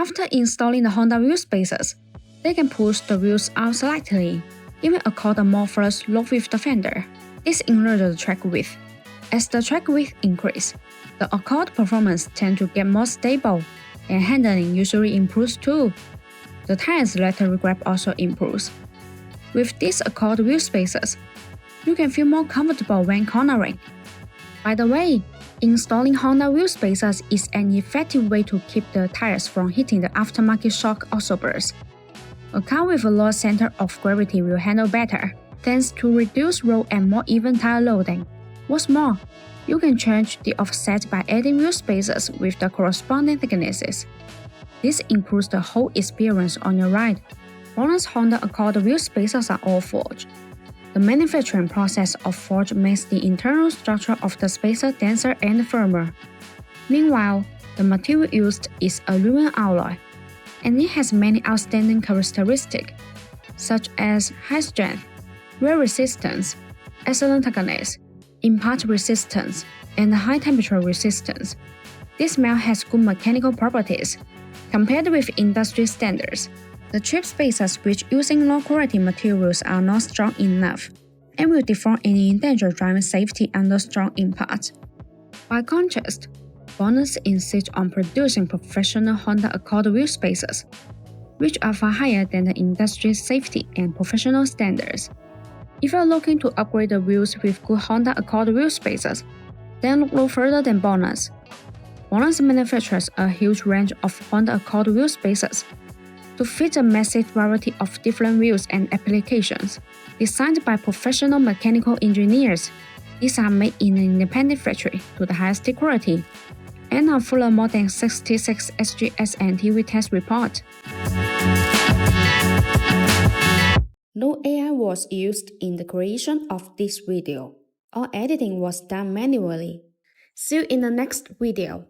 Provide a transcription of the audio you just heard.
After installing the Honda wheel spacers, they can push the wheels out slightly, giving a cord more first load with the fender. This enlarges the track width. As the track width increases, the accord performance tends to get more stable, and handling usually improves too. The tire's lateral grip also improves. With these accord wheel spacers, you can feel more comfortable when cornering. By the way, installing Honda wheel spacers is an effective way to keep the tires from hitting the aftermarket shock absorbers. A car with a lower center of gravity will handle better, thanks to reduced roll and more even tire loading. What's more, you can change the offset by adding wheel spacers with the corresponding thicknesses. This improves the whole experience on your ride. BONOSS Honda Accord wheel spacers are all forged. The manufacturing process of forge makes the internal structure of the spacer denser and firmer. Meanwhile, the material used is aluminum alloy, and it has many outstanding characteristics, such as high strength, wear resistance, excellent thickness, impact resistance, and high temperature resistance. This melt has good mechanical properties. Compared with industry standards, the cheap spacers which using low-quality materials are not strong enough and will deform and endanger driving safety under strong impact. By contrast, BONOSS insists on producing professional Honda Accord wheel spacers, which are far higher than the industry's safety and professional standards. If you're looking to upgrade the wheels with good Honda Accord wheel spacers, then look no further than BONOSS. BONOSS manufactures a huge range of Honda Accord wheel spacers to fit a massive variety of different wheels and applications. Designed by professional mechanical engineers, these are made in an independent factory to the highest quality and are full of more than 66 SGS and TV test reports. No AI was used in the creation of this video. All editing was done manually. See you in the next video.